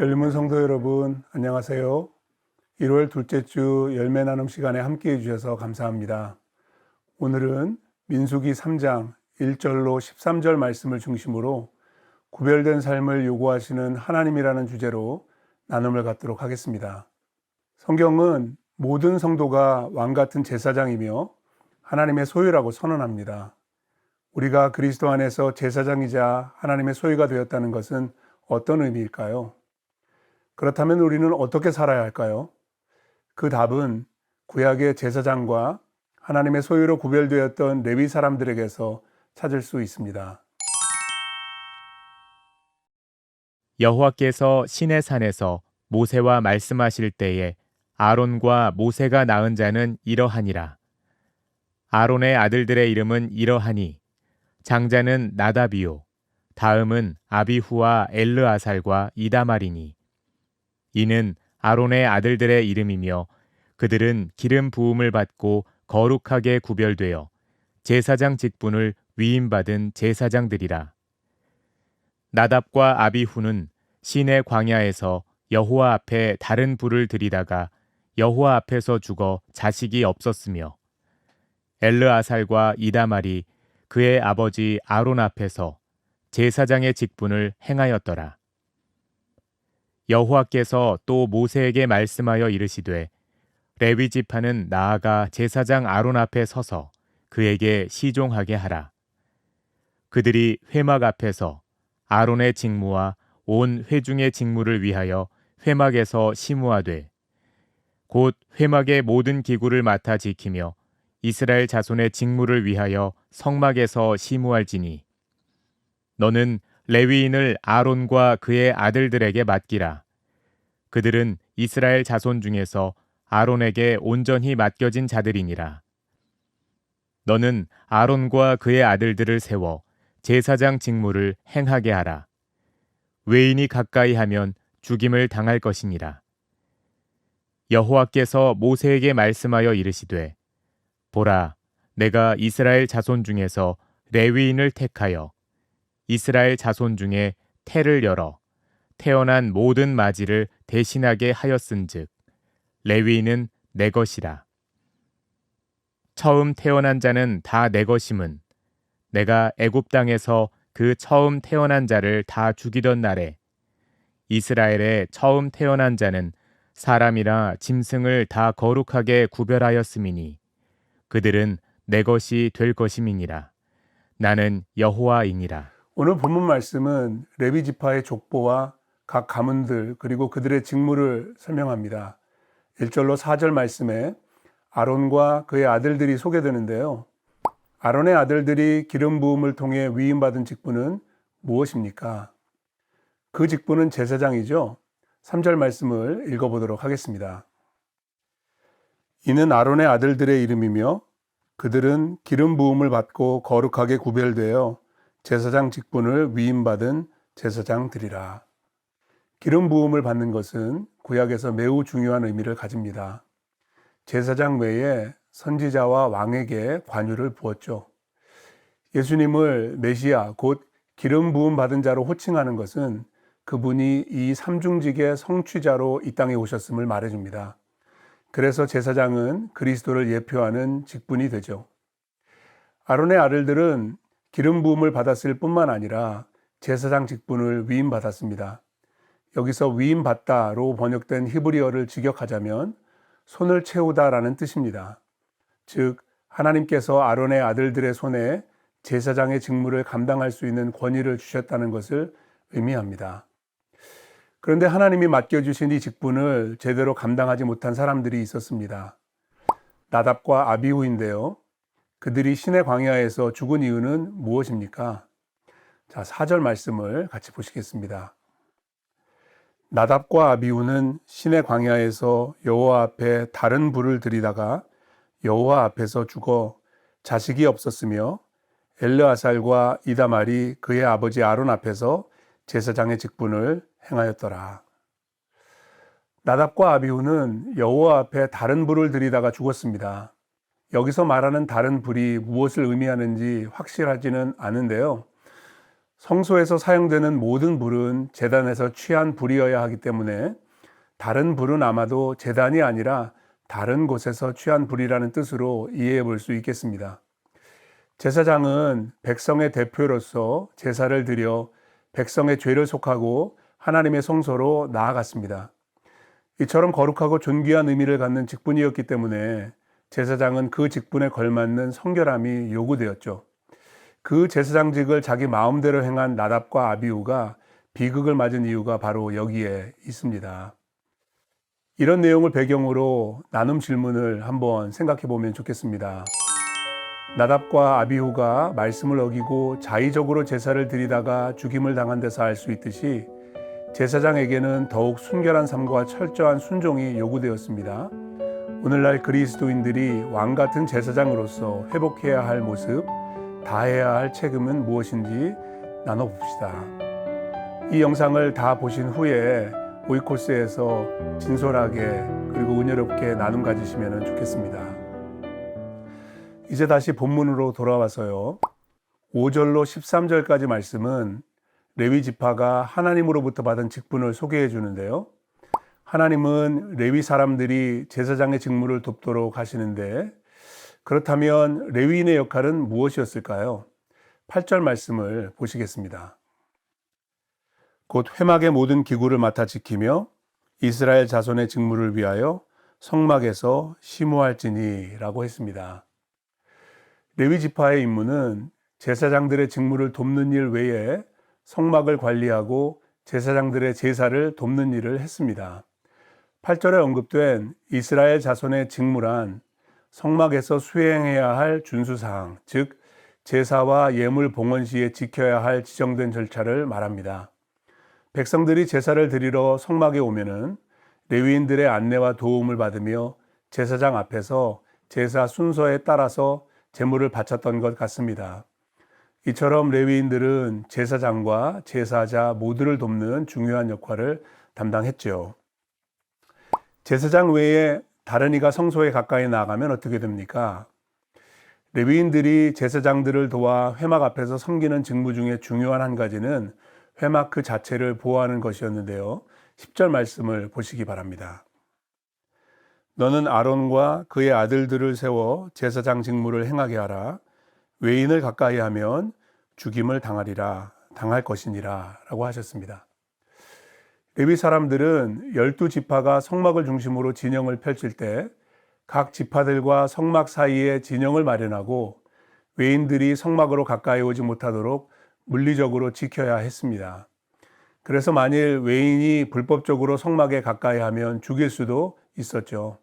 열린문 성도 여러분, 안녕하세요. 1월 둘째 주 열매 나눔 시간에 함께 해주셔서 감사합니다. 오늘은 민수기 3장 1절로 13절 말씀을 중심으로 구별된 삶을 요구하시는 하나님이라는 주제로 나눔을 갖도록 하겠습니다. 성경은 모든 성도가 왕 같은 제사장이며 하나님의 소유라고 선언합니다. 우리가 그리스도 안에서 제사장이자 하나님의 소유가 되었다는 것은 어떤 의미일까요? 그렇다면 우리는 어떻게 살아야 할까요? 그 답은 구약의 제사장과 하나님의 소유로 구별되었던 레위 사람들에게서 찾을 수 있습니다. 여호와께서 시내산에서 모세와 말씀하실 때에 아론과 모세가 낳은 자는 이러하니라. 아론의 아들들의 이름은 이러하니 장자는 나답이요 다음은 아비후와 엘르아살과 이다말이니 이는 아론의 아들들의 이름이며 그들은 기름 부음을 받고 거룩하게 구별되어 제사장 직분을 위임받은 제사장들이라. 나답과 아비후는 시내 광야에서 여호와 앞에 다른 불을 들이다가 여호와 앞에서 죽어 자식이 없었으며 엘르아살과 이다말이 그의 아버지 아론 앞에서 제사장의 직분을 행하였더라. 여호와께서 또 모세에게 말씀하여 이르시되 레위 지파는 나아가 제사장 아론 앞에 서서 그에게 시종하게 하라. 그들이 회막 앞에서 아론의 직무와 온 회중의 직무를 위하여 회막에서 심우하되 곧 회막의 모든 기구를 맡아 지키며 이스라엘 자손의 직무를 위하여 성막에서 심우할지니 너는 레위인을 아론과 그의 아들들에게 맡기라. 그들은 이스라엘 자손 중에서 아론에게 온전히 맡겨진 자들이니라. 너는 아론과 그의 아들들을 세워 제사장 직무를 행하게 하라. 외인이 가까이 하면 죽임을 당할 것이니라. 여호와께서 모세에게 말씀하여 이르시되 보라, 내가 이스라엘 자손 중에서 레위인을 택하여 이스라엘 자손 중에 태를 열어 태어난 모든 마지를 대신하게 하였은즉 레위인은 내 것이라. 처음 태어난 자는 다 내 것임은 내가 애굽 땅에서 그 처음 태어난 자를 다 죽이던 날에 이스라엘의 처음 태어난 자는 사람이나 짐승을 다 거룩하게 구별하였음이니 그들은 내 것이 될 것임이니라. 나는 여호와이니라. 오늘 본문 말씀은 레위 지파의 족보와 각 가문들 그리고 그들의 직무를 설명합니다. 1절로 4절 말씀에 아론과 그의 아들들이 소개되는데요. 아론의 아들들이 기름 부음을 통해 위임받은 직분은 무엇입니까? 그 직분은 제사장이죠. 3절 말씀을 읽어보도록 하겠습니다. 이는 아론의 아들들의 이름이며 그들은 기름 부음을 받고 거룩하게 구별되어 제사장 직분을 위임받은 제사장들이라. 기름 부음을 받는 것은 구약에서 매우 중요한 의미를 가집니다. 제사장 외에 선지자와 왕에게 관유를 부었죠. 예수님을 메시아 곧 기름 부음 받은 자로 호칭하는 것은 그분이 이 삼중직의 성취자로 이 땅에 오셨음을 말해줍니다. 그래서 제사장은 그리스도를 예표하는 직분이 되죠. 아론의 아들들은 기름 부음을 받았을 뿐만 아니라 제사장 직분을 위임받았습니다. 여기서 위임받다로 번역된 히브리어를 직역하자면 손을 채우다라는 뜻입니다. 즉 하나님께서 아론의 아들들의 손에 제사장의 직무를 감당할 수 있는 권위를 주셨다는 것을 의미합니다. 그런데 하나님이 맡겨주신 이 직분을 제대로 감당하지 못한 사람들이 있었습니다. 나답과 아비후인데요. 그들이 시내 광야에서 죽은 이유는 무엇입니까? 자, 4절 말씀을 같이 보시겠습니다. 나답과 아비후는 시내 광야에서 여호와 앞에 다른 불을 들이다가 여호와 앞에서 죽어 자식이 없었으며 엘르아살과 이다말이 그의 아버지 아론 앞에서 제사장의 직분을 행하였더라. 나답과 아비후는 여호와 앞에 다른 불을 들이다가 죽었습니다. 여기서 말하는 다른 불이 무엇을 의미하는지 확실하지는 않은데요. 성소에서 사용되는 모든 불은 제단에서 취한 불이어야 하기 때문에 다른 불은 아마도 제단이 아니라 다른 곳에서 취한 불이라는 뜻으로 이해해 볼 수 있겠습니다. 제사장은 백성의 대표로서 제사를 드려 백성의 죄를 속하고 하나님의 성소로 나아갔습니다. 이처럼 거룩하고 존귀한 의미를 갖는 직분이었기 때문에 제사장은 그 직분에 걸맞는 성결함이 요구되었죠. 그 제사장직을 자기 마음대로 행한 나답과 아비후가 비극을 맞은 이유가 바로 여기에 있습니다. 이런 내용을 배경으로 나눔 질문을 한번 생각해 보면 좋겠습니다. 나답과 아비후가 말씀을 어기고 자의적으로 제사를 드리다가 죽임을 당한 데서 알 수 있듯이 제사장에게는 더욱 순결한 삶과 철저한 순종이 요구되었습니다. 오늘날 그리스도인들이 왕 같은 제사장으로서 회복해야 할 모습, 다해야 할 책임은 무엇인지 나눠봅시다. 이 영상을 다 보신 후에 오이코스에서 진솔하게 그리고 은혜롭게 나눔 가지시면 좋겠습니다. 이제 다시 본문으로 돌아와서요. 5절로 13절까지 말씀은 레위 지파가 하나님으로부터 받은 직분을 소개해 주는데요. 하나님은 레위 사람들이 제사장의 직무를 돕도록 하시는데 그렇다면 레위인의 역할은 무엇이었을까요? 8절 말씀을 보시겠습니다. 곧 회막의 모든 기구를 맡아 지키며 이스라엘 자손의 직무를 위하여 성막에서 심호할지니 라고 했습니다. 레위 지파의 임무는 제사장들의 직무를 돕는 일 외에 성막을 관리하고 제사장들의 제사를 돕는 일을 했습니다. 8절에 언급된 이스라엘 자손의 직무란 성막에서 수행해야 할 준수사항, 즉 제사와 예물 봉헌 시에 지켜야 할 지정된 절차를 말합니다. 백성들이 제사를 드리러 성막에 오면은 레위인들의 안내와 도움을 받으며 제사장 앞에서 제사 순서에 따라서 제물을 바쳤던 것 같습니다. 이처럼 레위인들은 제사장과 제사자 모두를 돕는 중요한 역할을 담당했죠. 제사장 외에 다른 이가 성소에 가까이 나가면 어떻게 됩니까? 레위인들이 제사장들을 도와 회막 앞에서 섬기는 직무 중에 중요한 한 가지는 회막 그 자체를 보호하는 것이었는데요. 10절 말씀을 보시기 바랍니다. 너는 아론과 그의 아들들을 세워 제사장 직무를 행하게 하라. 외인을 가까이 하면 죽임을 당할 것이니라 라고 하셨습니다. 레위 사람들은 12지파가 성막을 중심으로 진영을 펼칠 때 각 지파들과 성막 사이에 진영을 마련하고 외인들이 성막으로 가까이 오지 못하도록 물리적으로 지켜야 했습니다. 그래서 만일 외인이 불법적으로 성막에 가까이 하면 죽일 수도 있었죠.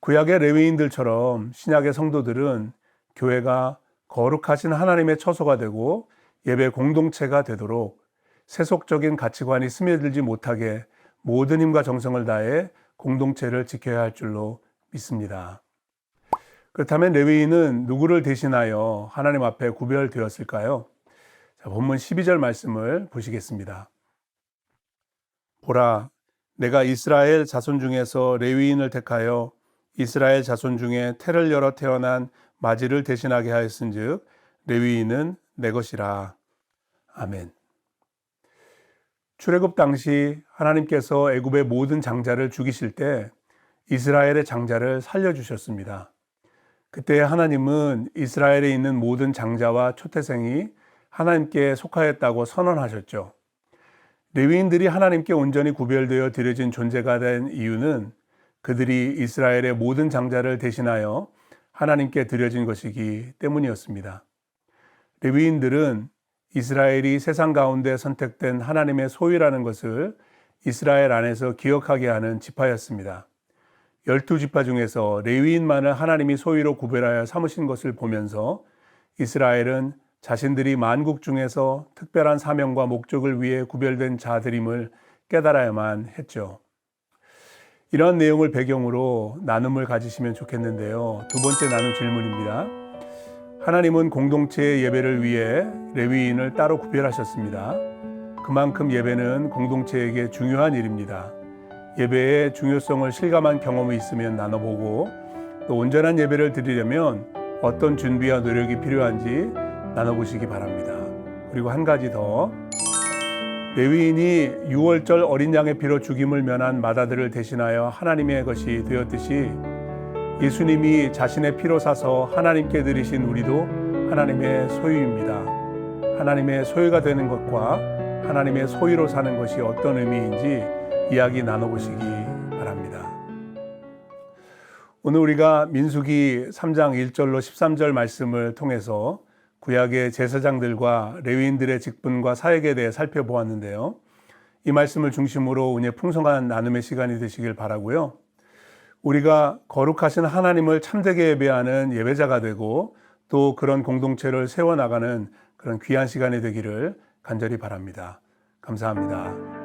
구약의 레위인들처럼 신약의 성도들은 교회가 거룩하신 하나님의 처소가 되고 예배 공동체가 되도록 세속적인 가치관이 스며들지 못하게 모든 힘과 정성을 다해 공동체를 지켜야 할 줄로 믿습니다. 그렇다면 레위인은 누구를 대신하여 하나님 앞에 구별되었을까요? 자, 본문 12절 말씀을 보시겠습니다. 보라, 내가 이스라엘 자손 중에서 레위인을 택하여 이스라엘 자손 중에 태를 열어 태어난 마지를 대신하게 하였은즉 레위인은 내 것이라. 아멘. 출애굽 당시 하나님께서 애굽의 모든 장자를 죽이실 때 이스라엘의 장자를 살려주셨습니다. 그때 하나님은 이스라엘에 있는 모든 장자와 초태생이 하나님께 속하였다고 선언하셨죠. 레위인들이 하나님께 온전히 구별되어 드려진 존재가 된 이유는 그들이 이스라엘의 모든 장자를 대신하여 하나님께 드려진 것이기 때문이었습니다. 레위인들은 이스라엘이 세상 가운데 선택된 하나님의 소유라는 것을 이스라엘 안에서 기억하게 하는 지파였습니다. 12지파 중에서 레위인만을 하나님이 소유로 구별하여 삼으신 것을 보면서 이스라엘은 자신들이 만국 중에서 특별한 사명과 목적을 위해 구별된 자들임을 깨달아야만 했죠. 이런 내용을 배경으로 나눔을 가지시면 좋겠는데요. 두 번째 나눔 질문입니다. 하나님은 공동체의 예배를 위해 레위인을 따로 구별하셨습니다. 그만큼 예배는 공동체에게 중요한 일입니다. 예배의 중요성을 실감한 경험이 있으면 나눠보고 또 온전한 예배를 드리려면 어떤 준비와 노력이 필요한지 나눠보시기 바랍니다. 그리고 한 가지 더, 레위인이 유월절 어린 양의 피로 죽임을 면한 마다들을 대신하여 하나님의 것이 되었듯이 예수님이 자신의 피로 사서 하나님께 드리신 우리도 하나님의 소유입니다. 하나님의 소유가 되는 것과 하나님의 소유로 사는 것이 어떤 의미인지 이야기 나눠보시기 바랍니다. 오늘 우리가 민수기 3장 1절로 13절 말씀을 통해서 구약의 제사장들과 레위인들의 직분과 사역에 대해 살펴보았는데요. 이 말씀을 중심으로 은혜 풍성한 나눔의 시간이 되시길 바라고요. 우리가 거룩하신 하나님을 참되게 예배하는 예배자가 되고 또 그런 공동체를 세워나가는 그런 귀한 시간이 되기를 간절히 바랍니다. 감사합니다.